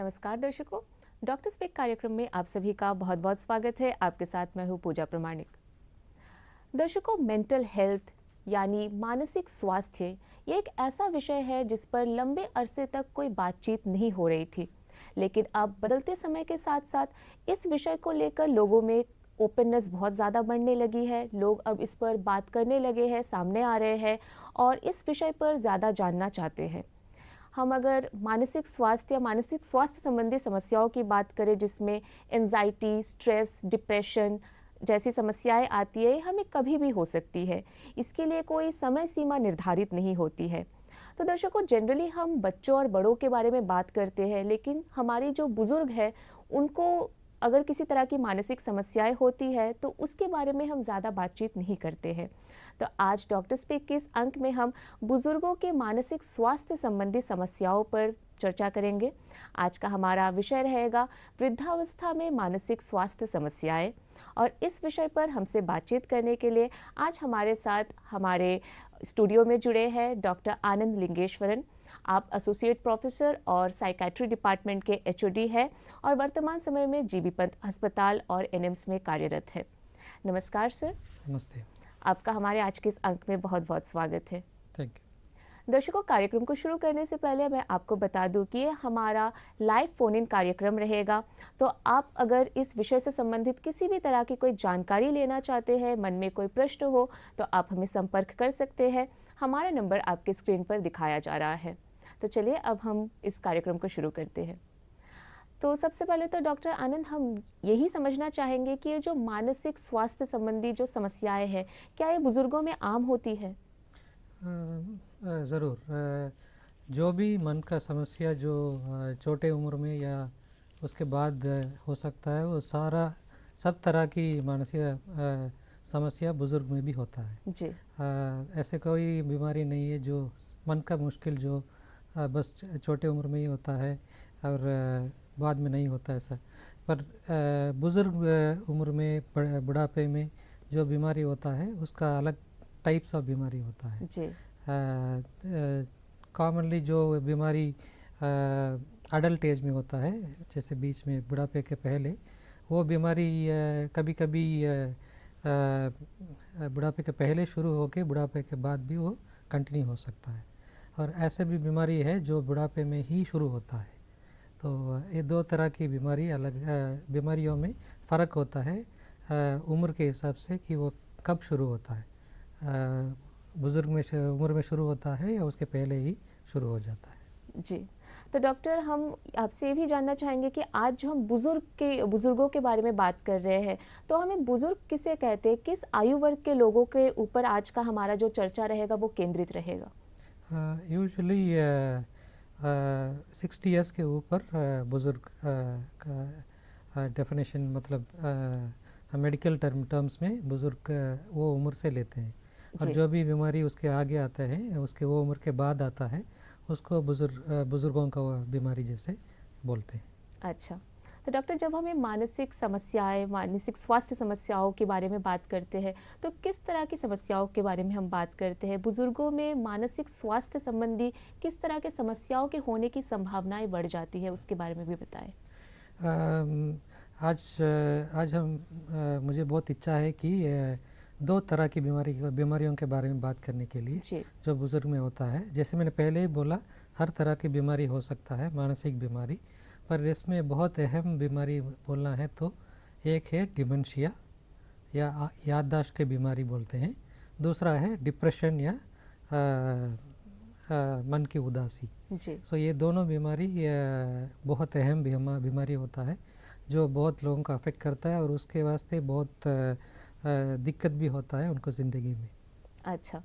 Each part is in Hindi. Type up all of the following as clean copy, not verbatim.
नमस्कार दर्शकों, डॉक्टर स्पीक कार्यक्रम में आप सभी का बहुत बहुत स्वागत है। आपके साथ मैं हूँ पूजा प्रमाणिक। दर्शकों, मेंटल हेल्थ यानी मानसिक स्वास्थ्य ये एक ऐसा विषय है जिस पर लंबे अरसे तक कोई बातचीत नहीं हो रही थी, लेकिन अब बदलते समय के साथ साथ इस विषय को लेकर लोगों में ओपननेस बहुत ज़्यादा बढ़ने लगी है। लोग अब इस पर बात करने लगे हैं, सामने आ रहे हैं और इस विषय पर ज़्यादा जानना चाहते हैं। हम अगर मानसिक स्वास्थ्य या मानसिक स्वास्थ्य संबंधी समस्याओं की बात करें, जिसमें एंजाइटी, स्ट्रेस, डिप्रेशन जैसी समस्याएं आती है, हमें कभी भी हो सकती है। इसके लिए कोई समय सीमा निर्धारित नहीं होती है। तो दर्शकों, जनरली हम बच्चों और बड़ों के बारे में बात करते हैं, लेकिन हमारी जो बुजुर्ग है उनको अगर किसी तरह की मानसिक समस्याएं होती है तो उसके बारे में हम ज़्यादा बातचीत नहीं करते हैं। तो आज डॉक्टर स्पीक के इस अंक में हम बुजुर्गों के मानसिक स्वास्थ्य संबंधी समस्याओं पर चर्चा करेंगे। आज का हमारा विषय रहेगा वृद्धावस्था में मानसिक स्वास्थ्य समस्याएं, और इस विषय पर हमसे बातचीत करने के लिए आज हमारे साथ हमारे स्टूडियो में जुड़े हैं डॉक्टर आनंद लिंगेश्वरन। आप एसोसिएट प्रोफेसर और साइकेट्री डिपार्टमेंट के एचओडी हैं और वर्तमान समय में जीबी पंत अस्पताल और एनिम्स में कार्यरत है। नमस्कार सर। नमस्ते। आपका हमारे आज के इस अंक में बहुत बहुत स्वागत है। Thank you. दर्शकों, कार्यक्रम को शुरू करने से पहले मैं आपको बता दूं कि ये हमारा लाइव फोन इन कार्यक्रम रहेगा। तो आप अगर इस विषय से संबंधित किसी भी तरह की कोई जानकारी लेना चाहते हैं, मन में कोई प्रश्न हो, तो आप हमें संपर्क कर सकते हैं। हमारा नंबर आपके स्क्रीन पर दिखाया जा रहा है। तो चलिए अब हम इस कार्यक्रम को शुरू करते हैं। तो सबसे पहले तो डॉक्टर आनंद, हम यही समझना चाहेंगे कि ये जो मानसिक स्वास्थ्य संबंधी जो समस्याएं हैं, क्या ये बुजुर्गों में आम होती है? ज़रूर। जो भी मन का समस्या जो छोटे उम्र में या उसके बाद हो सकता है, वो सब तरह की मानसिक समस्या बुज़ुर्ग में भी होता है जी। ऐसे कोई बीमारी नहीं है जो मन का मुश्किल जो बस छोटे उम्र में ही होता है और बाद में नहीं होता ऐसा। पर बुज़ुर्ग उम्र में बुढ़ापे में जो बीमारी होता है उसका अलग टाइप्स ऑफ बीमारी होता है जी। कॉमनली जो बीमारी अडल्ट एज में होता है, जैसे बीच में बुढ़ापे के पहले, वो बीमारी कभी कभी बुढ़ापे के पहले शुरू होकर बुढ़ापे के बाद भी वो कंटिन्यू हो सकता है। और ऐसे भी बीमारी है जो बुढ़ापे में ही शुरू होता है। तो ये दो तरह की बीमारियों में फ़र्क होता है उम्र के हिसाब से कि वो कब शुरू होता है। बुज़ुर्ग में उम्र में शुरू होता है या उसके पहले ही शुरू हो जाता है। जी। तो डॉक्टर, हम आपसे ये भी जानना चाहेंगे कि आज जो हम बुजुर्गों के बारे में बात कर रहे हैं, तो हमें बुजुर्ग किसे कहते हैं? किस आयु वर्ग के लोगों के ऊपर आज का हमारा जो चर्चा रहेगा वो केंद्रित रहेगा? यूजुअली 60 ईयर्स के ऊपर बुज़ुर्ग का डेफिनेशन, मतलब मेडिकल टर्म्स में बुज़ुर्ग वो उम्र से लेते हैं। और जो भी बीमारी उसके आगे आता है, उसके वो उम्र के बाद आता है, उसको बुज़ुर्गों का बीमारी जैसे बोलते हैं। अच्छा। तो डॉक्टर, जब हमें मानसिक समस्याएं, मानसिक स्वास्थ्य समस्याओं के बारे में बात करते हैं, तो किस तरह की समस्याओं के बारे में हम बात करते हैं? बुजुर्गों में मानसिक स्वास्थ्य संबंधी किस तरह के समस्याओं के होने की संभावनाएं बढ़ जाती है, उसके बारे में भी बताएं। आज मुझे बहुत इच्छा है कि दो तरह की बीमारियों के बारे में बात करने के लिए जो बुज़ुर्ग में होता है। जैसे मैंने पहले ही बोला, हर तरह की बीमारी हो सकता है, मानसिक बीमारी। पर इसमें बहुत अहम बीमारी बोलना है तो एक है डिमेंशिया या याददाश्त की बीमारी बोलते हैं। दूसरा है डिप्रेशन या मन की उदासी। सो ये दोनों बीमारी बहुत अहम बीमारी होता है जो बहुत लोगों को अफेक्ट करता है और उसके वास्ते बहुत दिक्कत भी होता है उनको ज़िंदगी में। अच्छा,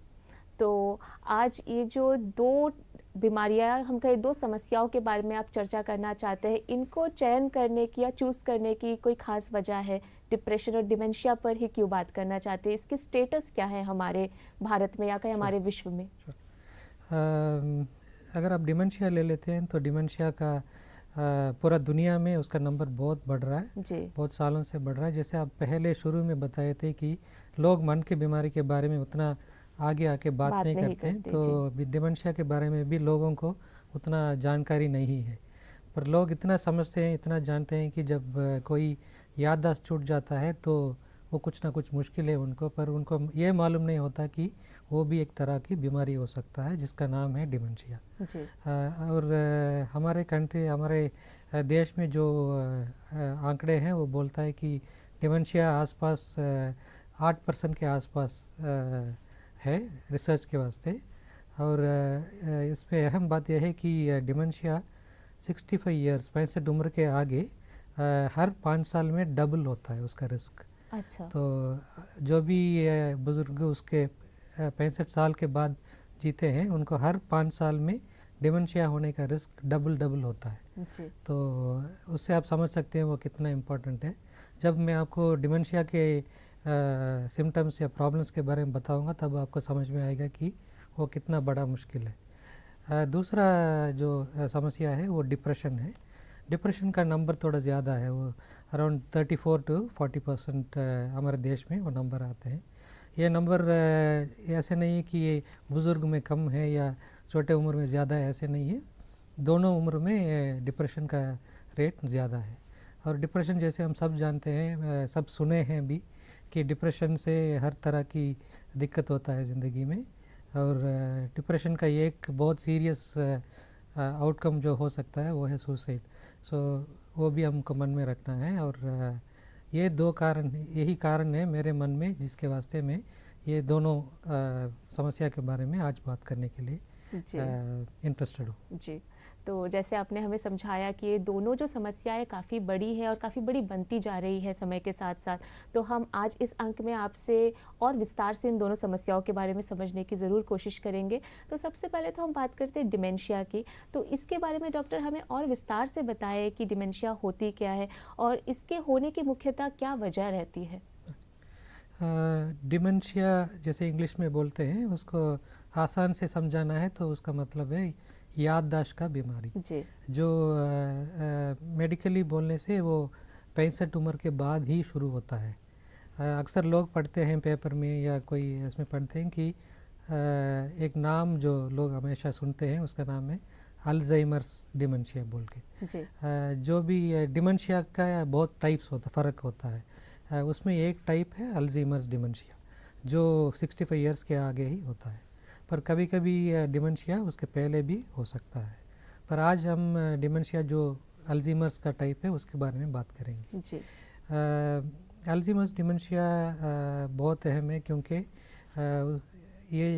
तो आज ये जो दो बीमारियां, हम कहें दो समस्याओं के बारे में आप चर्चा करना चाहते हैं, इनको चयन करने की या चूज़ करने की कोई खास वजह है? डिप्रेशन और डिमेंशिया पर ही क्यों बात करना चाहते हैं? इसकी स्टेटस क्या है हमारे भारत में या कहीं हमारे विश्व में? अगर आप डिमेंशिया ले लेते हैं तो डिमेंशिया का पूरा दुनिया में उसका नंबर बहुत बढ़ रहा है जी। बहुत सालों से बढ़ रहा है। जैसे आप पहले शुरू में बताए थे कि लोग मन की बीमारी के बारे में उतना आगे आके बात नहीं करते हैं, तो डिमेंशिया के बारे में भी लोगों को उतना जानकारी नहीं है। पर लोग इतना समझते हैं, इतना जानते हैं कि जब कोई याददाश्त छूट जाता है तो वो कुछ ना कुछ मुश्किल है उनको, पर उनको ये मालूम नहीं होता कि वो भी एक तरह की बीमारी हो सकता है जिसका नाम है डिमेंशिया। जी। और हमारे कंट्री, हमारे देश में जो आंकड़े हैं वो बोलता है कि डिमेंशिया आसपास 8% के आसपास है रिसर्च के वास्ते। और इसमें अहम बात यह है कि डिमेंशिया 65 ईयर्स 65 उम्र के आगे हर 5 साल में डबल होता है उसका रिस्क। अच्छा। तो जो भी बुज़ुर्ग उसके 65 साल के बाद जीते हैं उनको हर 5 साल में डिमेंशिया होने का रिस्क डबल होता है। जी। तो उससे आप समझ सकते हैं वो कितना इम्पोर्टेंट है। जब मैं आपको डिमेंशिया के सिम्टम्स या प्रॉब्लम्स के बारे में बताऊंगा तब आपको समझ में आएगा कि वो कितना बड़ा मुश्किल है। दूसरा जो समस्या है वो डिप्रेशन है। डिप्रेशन का नंबर थोड़ा ज़्यादा है, वो अराउंड 34 to 40% हमारे देश में वो नंबर आते हैं। ये नंबर ऐसे नहीं है कि ये बुज़ुर्ग में कम है या छोटे उम्र में ज़्यादा है, ऐसे नहीं है। दोनों उम्र में डिप्रेशन का रेट ज़्यादा है। और डिप्रेशन जैसे हम सब जानते हैं, सब सुने हैं भी कि डिप्रेशन से हर तरह की दिक्कत होता है ज़िंदगी में। और डिप्रेशन का एक बहुत सीरियस आउटकम जो हो सकता है वो है सुसाइड। सो वो भी हमको मन में रखना है। और ये दो कारण, यही कारण है मेरे मन में जिसके वास्ते मैं ये दोनों समस्या के बारे में आज बात करने के लिए इंटरेस्टेड हूँ। जी। तो जैसे आपने हमें समझाया कि ये दोनों जो समस्याएं काफ़ी बड़ी है और काफ़ी बड़ी बनती जा रही है समय के साथ साथ, तो हम आज इस अंक में आपसे और विस्तार से इन दोनों समस्याओं के बारे में समझने की ज़रूर कोशिश करेंगे। तो सबसे पहले तो हम बात करते हैं डिमेंशिया की। तो इसके बारे में डॉक्टर हमें और विस्तार से बताएं कि डिमेंशिया होती क्या है और इसके होने की मुख्यतः क्या वजह रहती है। डिमेंशिया जैसे इंग्लिश में बोलते हैं, उसको आसान से समझाना है तो उसका मतलब है याददाश्त का बीमारी जी। जो मेडिकली बोलने से वो 65 उम्र के बाद ही शुरू होता है। अक्सर लोग पढ़ते हैं पेपर में या कोई इसमें पढ़ते हैं कि एक नाम जो लोग हमेशा सुनते हैं उसका नाम है अल्जाइमर्स डिमेंशिया बोल के। जी। जो भी डिमेंशिया का बहुत टाइप्स होता, फ़र्क होता है। उसमें एक टाइप है अल्जाइमर्स डिमेंशिया जो 65 ईयर्स के आगे ही होता है, पर कभी कभी डिमेंशिया उसके पहले भी हो सकता है। पर आज हम डिमेंशिया जो अल्जाइमर्स का टाइप है उसके बारे में बात करेंगे। जी। अल्जाइमर्स डिमेंशिया बहुत अहम है क्योंकि ये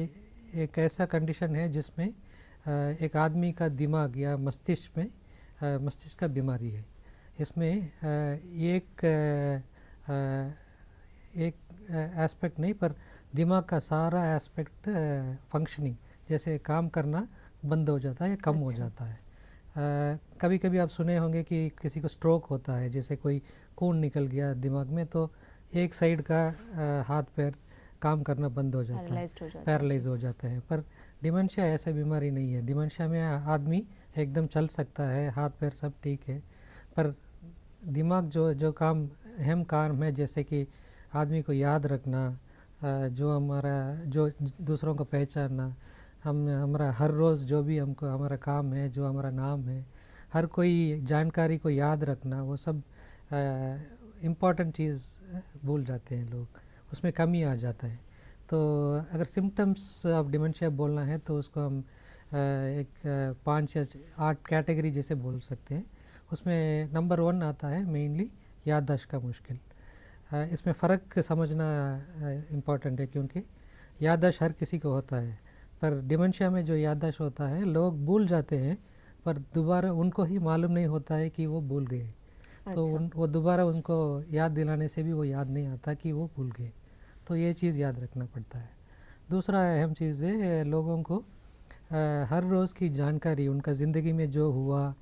एक ऐसा कंडीशन है जिसमें एक आदमी का दिमाग या मस्तिष्क का बीमारी है। इसमें एक एस्पेक्ट नहीं पर दिमाग का सारा एस्पेक्ट फंक्शनिंग जैसे काम करना बंद हो जाता है या कम हो जाता है। कभी कभी आप सुने होंगे कि किसी को स्ट्रोक होता है, जैसे कोई खून निकल गया दिमाग में तो एक साइड का हाथ पैर काम करना बंद हो जाता है, पैरालाइज हो जाता है। पर डिमेंशिया ऐसा बीमारी नहीं है। डिमेंशिया में आदमी एकदम चल सकता है, हाथ पैर सब ठीक है, पर दिमाग जो काम अहम काम है जैसे कि आदमी को याद रखना, जो दूसरों को पहचानना, हमारा हर रोज़ जो भी हमको हमारा काम है, जो हमारा नाम है, हर कोई जानकारी को याद रखना, वो सब इम्पॉर्टेंट चीज़ भूल जाते हैं लोग, उसमें कमी आ जाता है। तो अगर सिम्टम्स ऑफ डिमेंशिया बोलना है तो उसको हम एक 5 या 8 कैटेगरी जैसे बोल सकते हैं। उसमें नंबर 1 आता है मेनली याददाश्त का मुश्किल। इसमें फ़र्क समझना इम्पॉर्टेंट है क्योंकि याददाश्त हर किसी को होता है, पर डिमेंशिया में जो याददाश्त होता है लोग भूल जाते हैं पर दोबारा उनको ही मालूम नहीं होता है कि वो भूल गए। तो वो दोबारा उनको याद दिलाने से भी वो याद नहीं आता कि वो भूल गए। तो ये चीज़ याद रखना पड़ता है। दूसरा अहम चीज़ है लोगों को हर रोज़ की जानकारी, उनका ज़िंदगी में जो हुआ,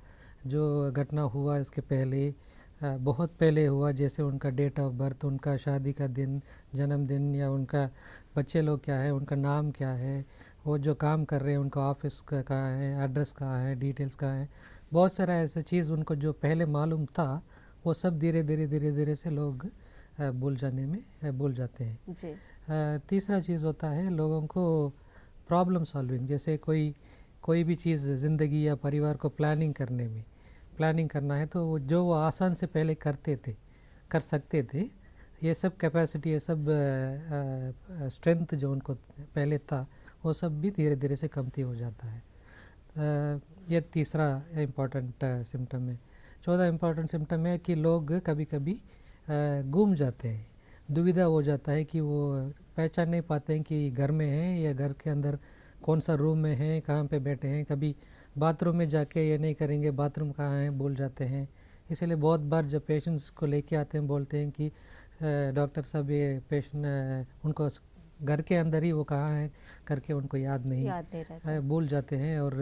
जो घटना हुआ इसके पहले, बहुत पहले हुआ, जैसे उनका डेट ऑफ बर्थ, उनका शादी का दिन, जन्मदिन, या उनका बच्चे लोग क्या है, उनका नाम क्या है, वो जो काम कर रहे हैं उनका ऑफिस कहाँ है, एड्रेस कहाँ है, डिटेल्स कहाँ है, बहुत सारा ऐसा चीज़ उनको जो पहले मालूम था वो सब धीरे धीरे से लोग भूल जाते हैं। जी। तीसरा चीज़ होता है लोगों को प्रॉब्लम सॉल्विंग, जैसे कोई भी चीज़ ज़िंदगी या परिवार को प्लानिंग करने में प्लानिंग करना है तो जो वो आसान से पहले कर सकते थे, ये सब कैपेसिटी, ये सब स्ट्रेंथ जो उनको पहले था, वो सब भी धीरे धीरे से कमती हो जाता है। ये तीसरा इम्पॉर्टेंट सिम्टम है। चौथा इम्पॉर्टेंट सिम्टम है कि लोग कभी कभी गुम जाते हैं, दुविधा हो जाता है कि वो पहचान नहीं पाते हैं कि घर में हैं या घर के अंदर कौन सा रूम में हैं, कहाँ पे बैठे हैं। कभी बाथरूम में जाके ये नहीं करेंगे बाथरूम कहाँ है, भूल जाते हैं। इसलिए बहुत बार जब पेशेंट्स को लेके आते हैं बोलते हैं कि डॉक्टर साहब ये पेशेंट उनको घर के अंदर ही वो कहाँ है करके उनको याद नहीं भूल जाते हैं और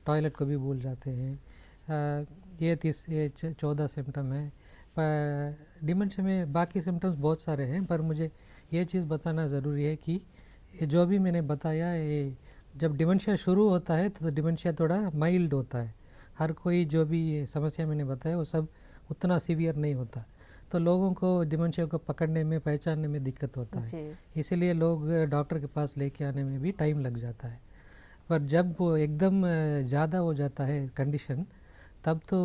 टॉयलेट को भी भूल जाते हैं। ये 14 सिम्टम है। डिमेंशिया में बाकी सिम्टम्स बहुत सारे हैं, पर मुझे ये चीज़ बताना ज़रूरी है कि ये जो भी मैंने बताया, ये जब डिमेंशिया शुरू होता है तो डिमेंशिया थोड़ा माइल्ड होता है। हर कोई जो भी समस्या मैंने बताया वो सब उतना सीवियर नहीं होता, तो लोगों को डिमेंशिया को पकड़ने में, पहचानने में दिक्कत होता है। इसीलिए लोग डॉक्टर के पास लेके आने में भी टाइम लग जाता है। पर जब वो एकदम ज़्यादा हो जाता है कंडीशन, तब तो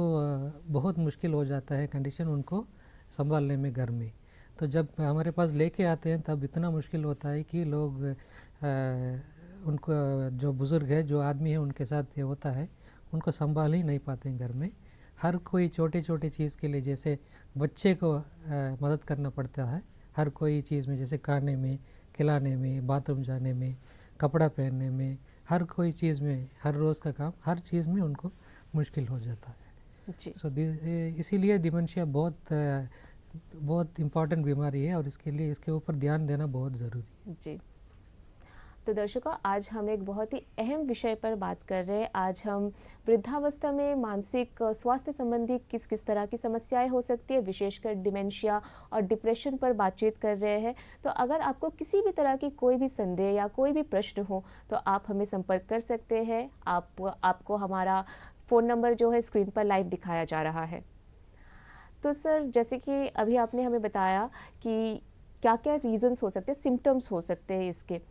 बहुत मुश्किल हो जाता है कंडीशन उनको संभालने में घर में। तो जब हमारे पास लेके आते हैं तब इतना मुश्किल होता है कि लोग उनको, जो बुज़ुर्ग है, जो आदमी है उनके साथ ये होता है, उनको संभाल ही नहीं पाते हैं घर में। हर कोई छोटे छोटे चीज़ के लिए, जैसे बच्चे को मदद करना पड़ता है हर कोई चीज़ में, जैसे खाने में, खिलाने में, बाथरूम जाने में, कपड़ा पहनने में, हर कोई चीज़ में, हर रोज़ का काम, हर चीज़ में उनको मुश्किल हो जाता है जी। इसीलिए डिमेंशिया बहुत इम्पॉर्टेंट बीमारी है और इसके ऊपर ध्यान देना बहुत ज़रूरी है जी। तो दर्शकों, आज हम एक बहुत ही अहम विषय पर बात कर रहे हैं। आज हम वृद्धावस्था में मानसिक स्वास्थ्य संबंधी किस किस तरह की समस्याएं हो सकती है, विशेषकर डिमेंशिया और डिप्रेशन पर बातचीत कर रहे हैं। तो अगर आपको किसी भी तरह की कोई भी संदेह या कोई भी प्रश्न हो तो आप हमें संपर्क कर सकते हैं। आपको हमारा फ़ोन नंबर जो है स्क्रीन पर लाइव दिखाया जा रहा है। तो सर, जैसे कि अभी आपने हमें बताया कि क्या क्या रीज़न्स हो सकते हैं, सिम्टम्स हो सकते हैं इसके,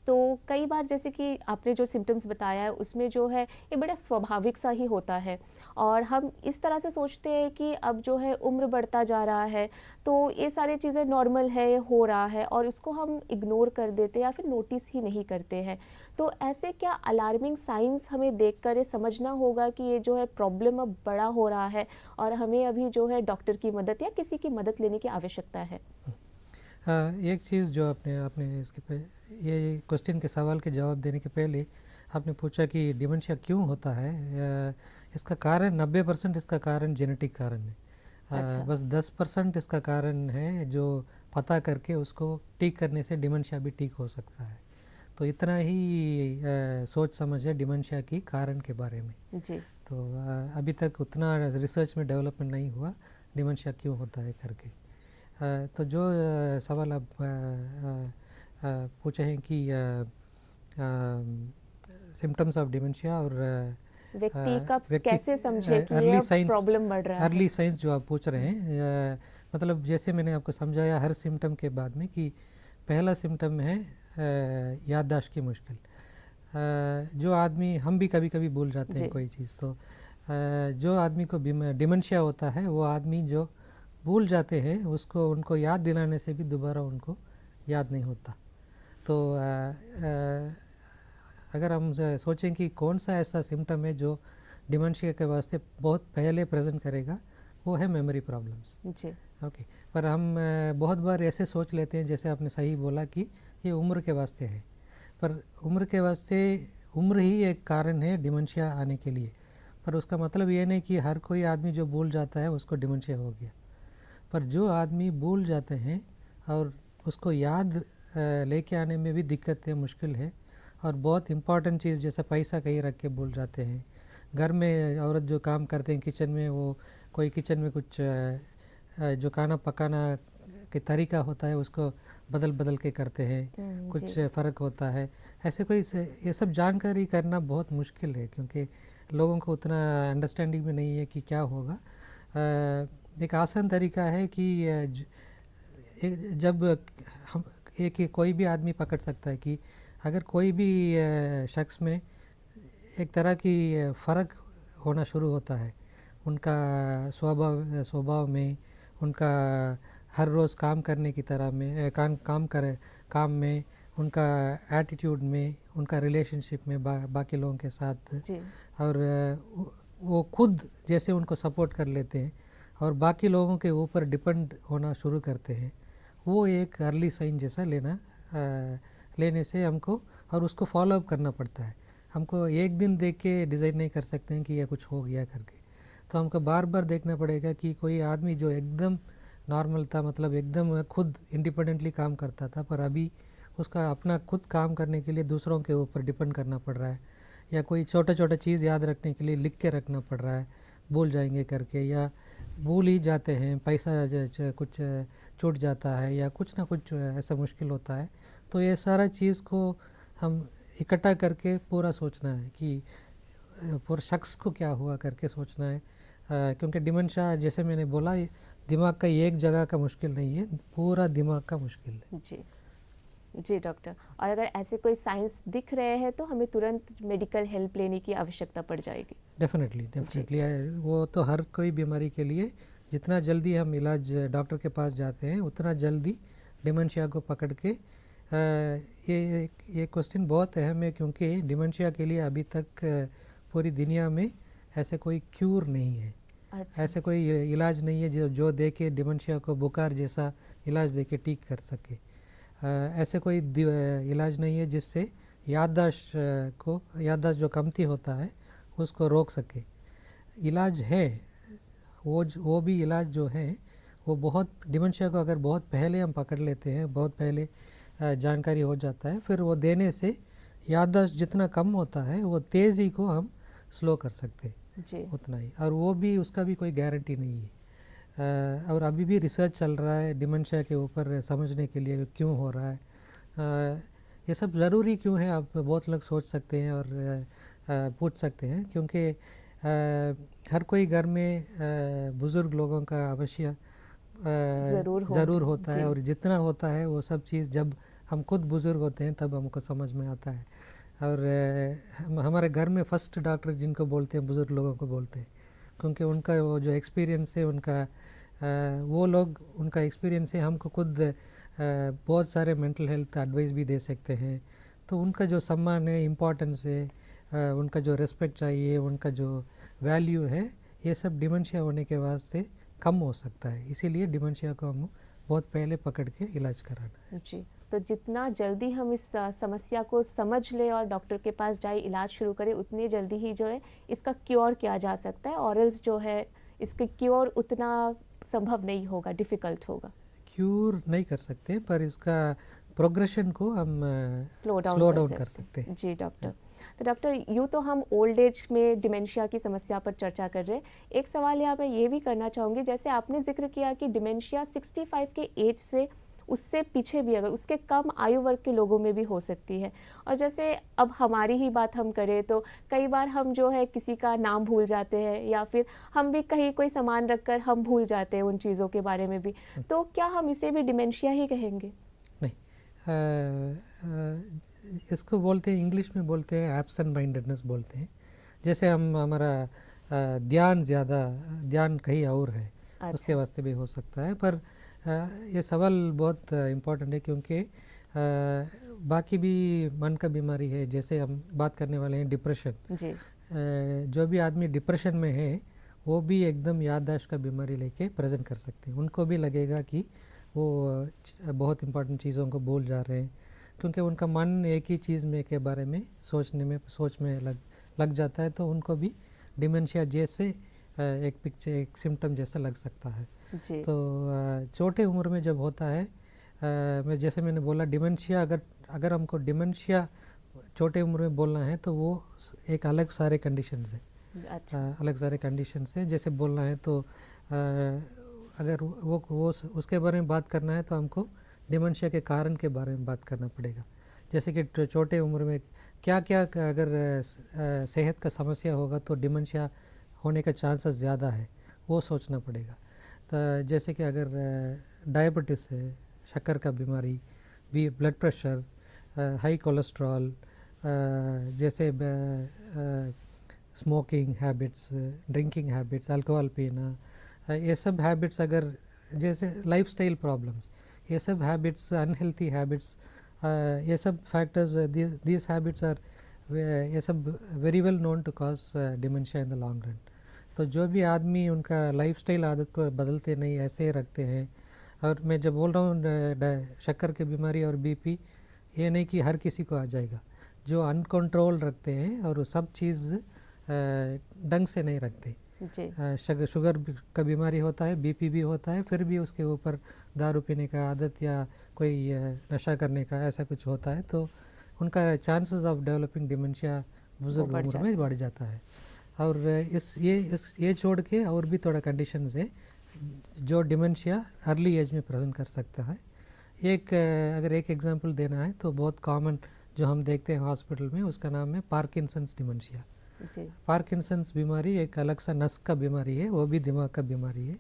तो कई बार जैसे कि आपने जो सिम्टम्स बताया है उसमें जो है ये बड़ा स्वाभाविक सा ही होता है और हम इस तरह से सोचते हैं कि अब जो है उम्र बढ़ता जा रहा है तो ये सारी चीज़ें नॉर्मल है, हो रहा है, और इसको हम इग्नोर कर देते हैं या फिर नोटिस ही नहीं करते हैं। तो ऐसे क्या अलार्मिंग साइंस हमें देखकर ये समझना होगा कि ये जो है प्रॉब्लम अब बड़ा हो रहा है और हमें अभी जो है डॉक्टर की मदद या किसी की मदद लेने की आवश्यकता है? एक चीज़ जो आपने इसके ये क्वेश्चन के सवाल के जवाब देने के पहले आपने पूछा कि डिमेंशिया क्यों होता है। इसका कारण 90% इसका कारण जेनेटिक कारण है। अच्छा। बस 10% इसका कारण है जो पता करके उसको ठीक करने से डिमेंशिया भी ठीक हो सकता है। तो इतना ही सोच समझ है डिमेंशिया की कारण के बारे में जी। तो अभी तक उतना रिसर्च में डेवलपमेंट नहीं हुआ डिमेंशिया क्यों होता है करके। तो जो सवाल आप पूछे हैं कि सिम्टम्स ऑफ डिमेंशिया और व्यक्ति कब कैसे समझे कि ये प्रॉब्लम बढ़ रहा है। अर्ली साइंस जो आप पूछ रहे हैं, मतलब जैसे मैंने आपको समझाया हर सिम्टम के बाद में कि पहला सिम्टम है याददाश्त की मुश्किल। जो आदमी, हम भी कभी कभी भूल जाते हैं कोई चीज़, तो जो आदमी को डिमेंशिया होता है वो आदमी जो भूल जाते हैं उनको याद दिलाने से भी दोबारा उनको याद नहीं होता। तो अगर हम सोचें कि कौन सा ऐसा सिम्टम है जो डिमेंशिया के वास्ते बहुत पहले प्रेजेंट करेगा, वो है मेमोरी प्रॉब्लम्स जी। ओके, पर हम बहुत बार ऐसे सोच लेते हैं, जैसे आपने सही बोला कि ये उम्र के वास्ते है, पर उम्र के वास्ते उम्र ही एक कारण है डिमेंशिया आने के लिए। पर उसका मतलब ये नहीं कि हर कोई आदमी जो भूल जाता है उसको डिमेंशिया हो गया। पर जो आदमी भूल जाते हैं और उसको याद लेके आने में भी दिक्कत है, मुश्किल है, और बहुत इम्पॉर्टेंट चीज़ जैसे पैसा कहीं रख के भूल जाते हैं। घर में औरत जो काम करते हैं किचन में, वो कोई किचन में कुछ जो खाना पकाना के तरीका होता है उसको बदल बदल के करते हैं, कुछ फ़र्क होता है। ऐसे कोई ये सब जानकारी करना बहुत मुश्किल है क्योंकि लोगों को उतना अंडरस्टैंडिंग में नहीं है कि क्या होगा। एक आसान तरीका है कि जब हम कोई भी आदमी पकड़ सकता है कि अगर कोई भी शख्स में एक तरह की फ़र्क होना शुरू होता है उनका स्वभाव में, उनका हर रोज़ काम करने की तरह में, काम में, उनका एटीट्यूड में, उनका रिलेशनशिप में बाकी लोगों के साथ, और वो खुद जैसे उनको सपोर्ट कर लेते हैं और बाकी लोगों के ऊपर डिपेंड होना शुरू करते हैं, वो एक अर्ली साइन जैसा लेने से हमको, और उसको फॉलो अप करना पड़ता है। हमको एक दिन देख के डिसाइड नहीं कर सकते हैं कि यह कुछ हो गया करके, तो हमको बार बार देखना पड़ेगा कि कोई आदमी जो एकदम नॉर्मल था, मतलब एकदम खुद इंडिपेंडेंटली काम करता था, पर अभी उसका अपना खुद काम करने के लिए दूसरों के ऊपर डिपेंड करना पड़ रहा है, या कोई छोटा छोटा चीज़ याद रखने के लिए लिख के रखना पड़ रहा है, भूल जाएंगे करके, या भूल ही जाते हैं, पैसा कुछ छूट जाता है, या कुछ ना कुछ ऐसा मुश्किल होता है। तो ये सारा चीज़ को हम इकट्ठा करके पूरा सोचना है कि पूरा शख्स को क्या हुआ करके सोचना है, क्योंकि डिमेंशिया जैसे मैंने बोला दिमाग का एक जगह का मुश्किल नहीं है, पूरा दिमाग का मुश्किल है। जी डॉक्टर, और अगर ऐसे कोई साइंस दिख रहे हैं तो हमें तुरंत मेडिकल हेल्प लेने की आवश्यकता पड़ जाएगी। डेफिनेटली वो तो हर कोई बीमारी के लिए जितना जल्दी हम इलाज डॉक्टर के पास जाते हैं उतना जल्दी डिमेंशिया को पकड़ के, ये क्वेश्चन बहुत अहम है, क्योंकि डिमेंशिया के लिए अभी तक पूरी दुनिया में ऐसे कोई क्यूर नहीं है। अच्छा। ऐसे कोई इलाज नहीं है जो दे के डिमेंशिया को बुखार जैसा इलाज दे के ठीक कर सके। ऐसे कोई इलाज नहीं है जिससे याददाश्त जो कमती होता है उसको रोक सके। इलाज है, वो भी इलाज जो है वो बहुत, डिमेंशिया को अगर बहुत पहले हम पकड़ लेते हैं, बहुत पहले जानकारी हो जाता है, फिर वो देने से याददाश्त जितना कम होता है वो तेज़ी को हम स्लो कर सकते हैं उतना ही, और वो भी उसका भी कोई गारंटी नहीं है। और अभी भी रिसर्च चल रहा है डिमेंशिया के ऊपर समझने के लिए क्यों हो रहा है, ये सब ज़रूरी क्यों है, आप बहुत लोग सोच सकते हैं और पूछ सकते हैं, क्योंकि हर कोई घर में बुज़ुर्ग लोगों का अवश्य ज़रूर होता है, और जितना होता है वो सब चीज़ जब हम खुद बुज़ुर्ग होते हैं तब हमको समझ में आता है। और हमारे घर में फर्स्ट डॉक्टर जिनको बोलते हैं बुज़ुर्ग लोगों को बोलते हैं, क्योंकि उनका वो जो एक्सपीरियंस है, वो लोग उनका एक्सपीरियंस है, हमको खुद बहुत सारे मेंटल हेल्थ एडवाइस भी दे सकते हैं। तो उनका जो सम्मान है, इम्पोर्टेंस है, उनका जो रिस्पेक्ट चाहिए, उनका जो वैल्यू है, ये सब डिमेंशिया होने के बाद से कम हो सकता है। इसीलिए डिमेंशिया को हम बहुत पहले पकड़ के इलाज कराना है। जी, तो जितना जल्दी हम इस समस्या को समझ लें और डॉक्टर के पास जाए, इलाज शुरू करें, उतनी जल्दी ही जो है इसका क्योर किया जा सकता है, और एल्स जो है इसके क्योर उतना संभव नहीं होगा, डिफ़िकल्ट होगा। क्यूर नहीं कर सकते, पर इसका प्रोग्रेशन को हम स्लो डाउन कर सकते हैं। जी डॉक्टर, तो डॉक्टर यूँ तो हम ओल्ड एज में डिमेंशिया की समस्या पर चर्चा कर रहे हैं, एक सवाल यहाँ मैं ये भी करना चाहूँगी, जैसे आपने जिक्र किया कि डिमेंशिया 65 के एज से उससे पीछे भी, अगर उसके कम आयु वर्ग के लोगों में भी हो सकती है, और जैसे अब हमारी ही बात हम करें तो कई बार हम जो है किसी का नाम भूल जाते हैं, या फिर हम भी कहीं कोई सामान रखकर हम भूल जाते हैं उन चीज़ों के बारे में भी, तो क्या हम इसे भी डिमेंशिया ही कहेंगे? नहीं, इसको बोलते हैं, इंग्लिश में बोलते हैं एब्सेंट माइंडेडनेस बोलते हैं। जैसे हमारा ध्यान कहीं और है। अच्छा। उसके वास्ते भी हो सकता है, पर ये सवाल बहुत इम्पोर्टेंट है, क्योंकि बाकी भी मन का बीमारी है, जैसे हम बात करने वाले हैं डिप्रेशन जी। जो भी आदमी डिप्रेशन में है वो भी एकदम याददाश्त का बीमारी लेके प्रेजेंट कर सकते हैं। उनको भी लगेगा कि वो बहुत इम्पोर्टेंट चीज़ों को भूल जा रहे हैं, क्योंकि उनका मन एक ही चीज़ में के बारे में सोच में लग जाता है, तो उनको भी डिमेंशिया जैसे एक सिम्टम जैसा लग सकता है जी। तो छोटे उम्र में जब होता है, जैसे मैंने बोला डिमेंशिया, अगर हमको डिमेंशिया छोटे उम्र में बोलना है तो वो एक अलग सारे कंडीशंस है। अच्छा। अलग सारे कंडीशंस हैं। जैसे बोलना है तो अगर वो उसके बारे में बात करना है तो हमको डिमेंशिया के कारण के बारे में बात करना पड़ेगा। जैसे कि छोटे उम्र में क्या क्या अगर सेहत का समस्या होगा तो डिमेंशिया होने का चांसेस ज़्यादा है, वो सोचना पड़ेगा। तो जैसे कि अगर डायबिटीज़ है, शक्कर का बीमारी, ब्लड प्रेशर, हाई कोलेस्ट्रॉल, जैसे smoking habits, drinking habits, alcohol पीना, ये सब हैबिट्स अगर जैसे लाइफस्टाइल प्रॉब्लम्स, ये सब हैबिट्स, अनहेल्थी हैबिट्स, ये सब फैक्टर्स, दीज हैबिट्स आर, ये सब very well known to cause dementia in the long run. तो जो भी आदमी उनका लाइफस्टाइल आदत को बदलते नहीं, ऐसे ही रखते हैं, और मैं जब बोल रहा हूँ शक्कर की बीमारी और बीपी, ये नहीं कि हर किसी को आ जाएगा, जो अनकंट्रोल रखते हैं और सब चीज़ ढंग से नहीं रखते। शुगर का बीमारी होता है, बीपी भी होता है, फिर भी उसके ऊपर दारू पीने का आदत या कोई नशा करने का ऐसा कुछ होता है, तो उनका चांसेस ऑफ डेवलपिंग डिमेंशिया बुजुर्ग उम्र में बढ़ जाता है। और ये छोड़ के और भी थोड़ा कंडीशंस है जो डिमेंशिया अर्ली एज में प्रेजेंट कर सकता है। अगर एक एग्जांपल देना है तो बहुत कॉमन जो हम देखते हैं हॉस्पिटल में, उसका नाम है पार्किंसंस डिमेंशिया। पार्किंसंस बीमारी एक अलग सा नस का बीमारी है, वो भी दिमाग का बीमारी है,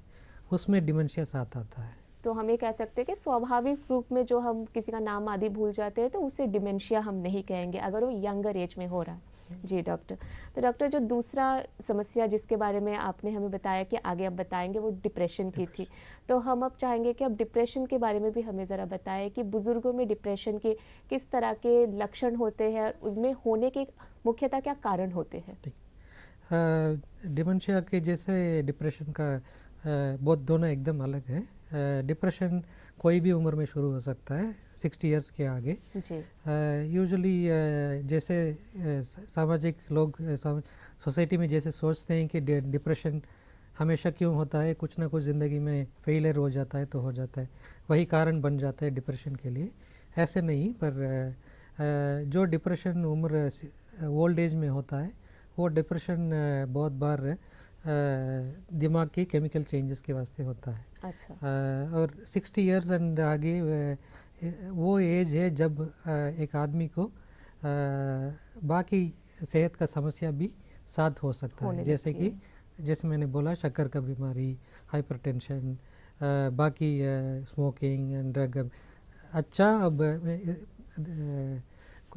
उसमें डिमेंशिया साथ आता है। तो हम ये कह सकते हैं कि स्वाभाविक रूप में जो हम किसी का नाम आदि भूल जाते हैं तो उसे डिमेंशिया हम नहीं कहेंगे अगर वो यंगर एज में हो रहा है। जी डॉक्टर, तो डॉक्टर जो दूसरा समस्या जिसके बारे में आपने हमें बताया कि आगे आप बताएंगे वो डिप्रेशन की थी, तो हम अब चाहेंगे कि अब डिप्रेशन के बारे में भी हमें ज़रा बताएं कि बुज़ुर्गों में डिप्रेशन के किस तरह के लक्षण होते हैं, उनमें होने के मुख्यतः क्या कारण होते हैं। डिमेंशिया के जैसे डिप्रेशन का बहुत दोनों एकदम अलग है। डिप्रेशन कोई भी उम्र में शुरू हो सकता है 60 इयर्स के आगे। यूजुअली जैसे सामाजिक लोग सोसाइटी में जैसे सोचते हैं कि डिप्रेशन हमेशा क्यों होता है, कुछ ना कुछ ज़िंदगी में फेलियर हो जाता है तो हो जाता है, वही कारण बन जाता है डिप्रेशन के लिए। ऐसे नहीं, पर जो डिप्रेशन उम्र ओल्ड एज में होता है वो डिप्रेशन बहुत बार दिमाग की केमिकल चेंजेस के वास्ते होता है। अच्छा। और 60 इयर्स एंड आगे वो एज है जब एक आदमी को बाकी सेहत का समस्या भी साथ हो सकता है, जैसे मैंने बोला शक्कर का बीमारी, हाइपरटेंशन, बाकी स्मोकिंग एंड ड्रग। अच्छा, अब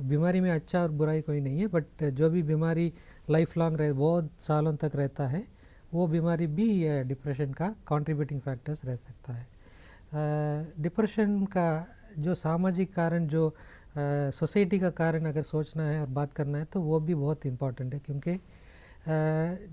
बीमारी में अच्छा और बुराई कोई नहीं है, बट जो भी बीमारी लाइफ लॉन्ग बहुत सालों तक रहता है, वो बीमारी भी डिप्रेशन का कंट्रीब्यूटिंग फैक्टर्स रह सकता है। डिप्रेशन का जो सामाजिक कारण, जो सोसाइटी का कारण अगर सोचना है और बात करना है तो वो भी बहुत इम्पॉर्टेंट है, क्योंकि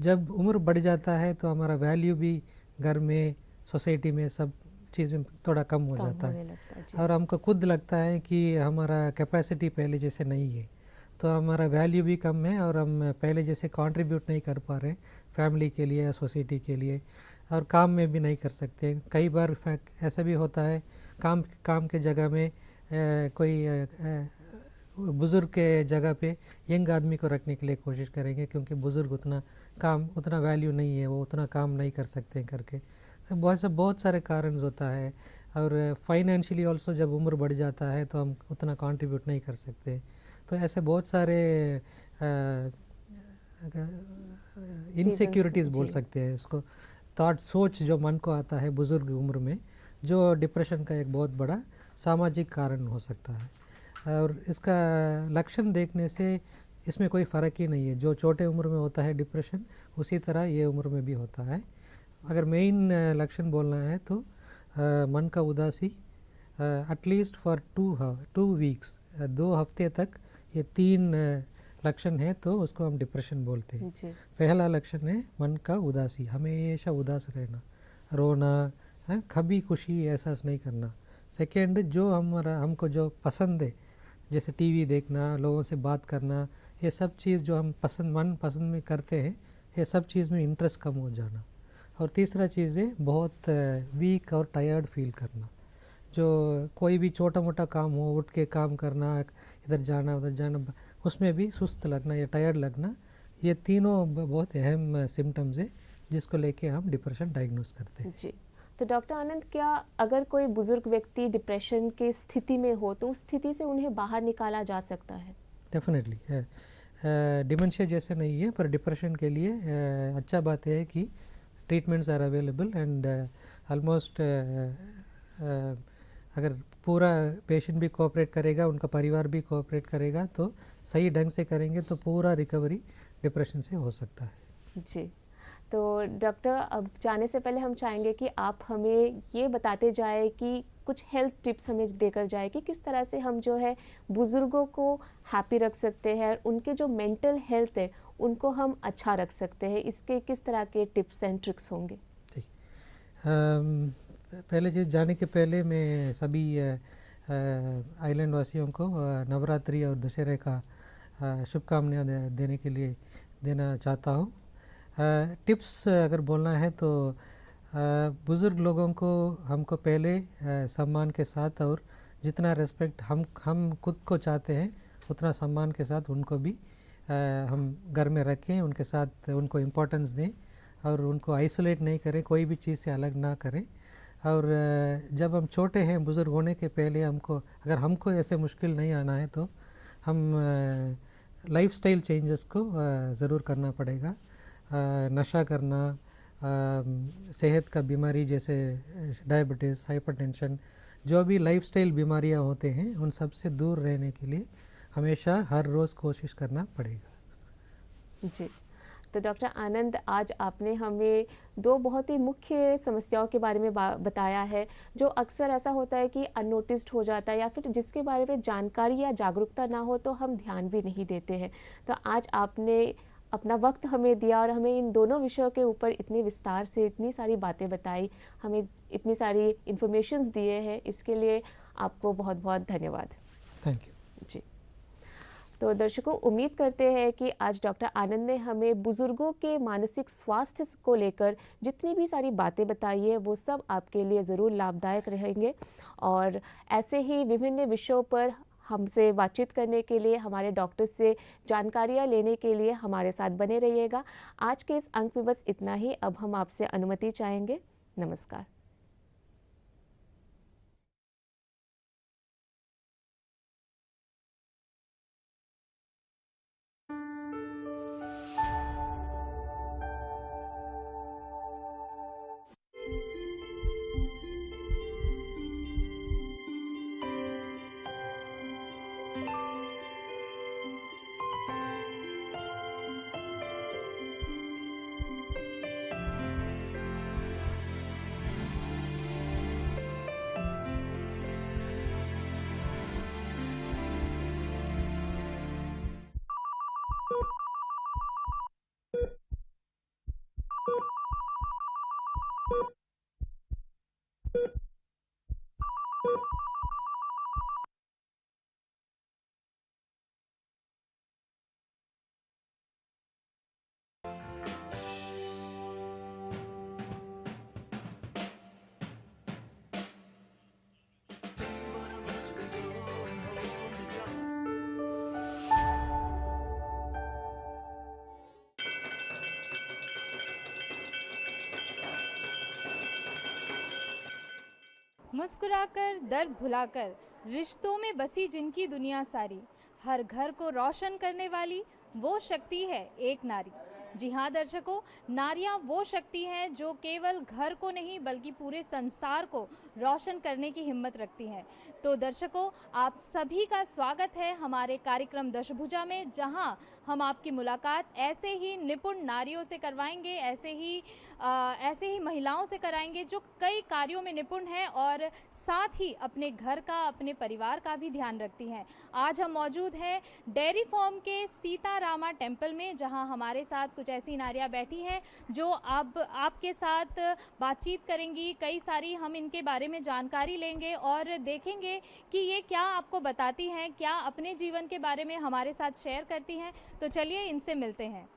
जब उम्र बढ़ जाता है तो हमारा वैल्यू भी घर में, सोसाइटी में, सब चीज़ में थोड़ा कम हो जाता है, और हमको खुद लगता है कि हमारा कैपेसिटी पहले जैसे नहीं है, तो हमारा वैल्यू भी कम है और हम पहले जैसे कंट्रीब्यूट नहीं कर पा रहे फैमिली के लिए या सोसाइटी के लिए, और काम में भी नहीं कर सकते। कई बार ऐसा भी होता है काम के जगह में कोई बुज़ुर्ग के जगह पे यंग आदमी को रखने के लिए कोशिश करेंगे, क्योंकि बुज़ुर्ग उतना वैल्यू नहीं है, वो उतना काम नहीं कर सकते करके। तो बहुत सारे कारण होता है, और फाइनेंशियली ऑल्सो जब उम्र बढ़ जाता है तो हम उतना कंट्रीब्यूट नहीं कर सकते। तो ऐसे बहुत सारे इनसिक्योरिटीज़ बोल सकते हैं इसको, सोच जो मन को आता है बुज़ुर्ग उम्र में, जो डिप्रेशन का एक बहुत बड़ा सामाजिक कारण हो सकता है। और इसका लक्षण देखने से इसमें कोई फ़र्क ही नहीं है, जो छोटे उम्र में होता है डिप्रेशन उसी तरह ये उम्र में भी होता है। अगर मेन लक्षण बोलना है तो मन का उदासी एटलीस्ट फॉर 2 वीक्स, 2 हफ्ते तक, ये 3 लक्षण है तो उसको हम डिप्रेशन बोलते हैं। पहला लक्षण है मन का उदासी, हमेशा उदास रहना, रोना, कभी खुशी एहसास नहीं करना। सेकेंड, जो हमको जो पसंद है, जैसे टीवी देखना, लोगों से बात करना, ये सब चीज़ जो हम मन पसंद में करते हैं, ये सब चीज़ में इंटरेस्ट कम हो जाना। और तीसरा चीज़ है बहुत वीक और टायर्ड फील करना, जो कोई भी छोटा मोटा काम हो, उठ के काम करना, इधर जाना उधर जाना, उसमें भी सुस्त लगना या टायर्ड लगना, ये तीनों बहुत अहम सिम्टम्स है जिसको लेके हम डिप्रेशन डायग्नोस करते हैं। जी, तो डॉक्टर आनंद, क्या अगर कोई बुजुर्ग व्यक्ति डिप्रेशन की स्थिति में हो तो उस स्थिति से उन्हें बाहर निकाला जा सकता है? डेफिनेटली है। डिमेंशिया जैसे नहीं है, पर डिप्रेशन के लिए अच्छा बात है कि treatments are available, and almost अगर पूरा पेशेंट भी कोऑपरेट करेगा, उनका परिवार भी कोऑपरेट करेगा, तो सही ढंग से करेंगे तो पूरा रिकवरी डिप्रेशन से हो सकता है। जी, तो डॉक्टर अब जाने से पहले हम चाहेंगे कि आप हमें ये बताते जाएँ कि कुछ हेल्थ टिप्स हमें देकर जाए कि किस तरह से हम जो है बुज़ुर्गों को हैप्पी रख सकते हैं और उनके जो मेंटल हेल्थ है उनको हम अच्छा रख सकते हैं। इसके किस तरह के टिप्स एंड ट्रिक्स होंगे? ठीक। पहले चीज़ जाने के पहले मैं सभी आइलैंड वासियों को नवरात्रि और दशहरे का शुभकामनाएं देने के लिए देना चाहता हूँ। टिप्स अगर बोलना है तो बुज़ुर्ग लोगों को हमको पहले सम्मान के साथ और जितना रेस्पेक्ट हम खुद को चाहते हैं उतना सम्मान के साथ उनको भी हम घर में रखें, उनके साथ उनको इम्पोर्टेंस दें और उनको आइसोलेट नहीं करें, कोई भी चीज़ से अलग ना करें। और जब हम छोटे हैं, बुज़ुर्ग होने के पहले अगर हमको ऐसे मुश्किल नहीं आना है तो हम लाइफस्टाइल चेंजेस को ज़रूर करना पड़ेगा। नशा करना, सेहत का बीमारी जैसे डायबिटीज़, हाइपरटेंशन, जो भी लाइफस्टाइल बीमारियां होते हैं उन सब से दूर रहने के लिए हमेशा हर रोज़ कोशिश करना पड़ेगा। जी, तो डॉक्टर आनंद, आज आपने हमें दो बहुत ही मुख्य समस्याओं के बारे में बताया है जो अक्सर ऐसा होता है कि अननोटिस्ड हो जाता है या फिर जिसके बारे में जानकारी या जागरूकता ना हो तो हम ध्यान भी नहीं देते हैं। तो आज आपने अपना वक्त हमें दिया और हमें इन दोनों विषयों के ऊपर इतनी विस्तार से इतनी सारी बातें बताई, हमें इतनी सारी इन्फॉर्मेशंस दिए हैं, इसके लिए आपको बहुत बहुत धन्यवाद। Thank you. जी, तो दर्शकों, उम्मीद करते हैं कि आज डॉक्टर आनंद ने हमें बुज़ुर्गों के मानसिक स्वास्थ्य को लेकर जितनी भी सारी बातें बताई है वो सब आपके लिए ज़रूर लाभदायक रहेंगे। और ऐसे ही विभिन्न विषयों पर हमसे बातचीत करने के लिए, हमारे डॉक्टर से जानकारियाँ लेने के लिए हमारे साथ बने रहिएगा। आज के इस अंक में बस इतना ही। अब हम आपसे अनुमति चाहेंगे। नमस्कार। मुस्कुराकर दर्द भुलाकर रिश्तों में बसी जिनकी दुनिया सारी, हर घर को रोशन करने वाली वो शक्ति है एक नारी। जी हाँ दर्शकों, नारियाँ वो शक्ति हैं जो केवल घर को नहीं बल्कि पूरे संसार को रोशन करने की हिम्मत रखती हैं। तो दर्शकों, आप सभी का स्वागत है हमारे कार्यक्रम दशभुजा में, जहां हम आपकी मुलाकात ऐसे ही निपुण नारियों से करवाएंगे, ऐसे ही महिलाओं से कराएंगे जो कई कार्यों में निपुण हैं और साथ ही अपने घर का, अपने परिवार का भी ध्यान रखती हैं। आज हम मौजूद हैं डेयरी फार्म के सीतारामा टेम्पल में, जहां हमारे साथ कुछ ऐसी नारियां बैठी हैं जो अब आपके साथ बातचीत करेंगी। कई सारी हम इनके बारे में जानकारी लेंगे और देखेंगे कि ये क्या आपको बताती हैं, क्या अपने जीवन के बारे में हमारे साथ शेयर करती हैं। तो चलिए इनसे मिलते हैं।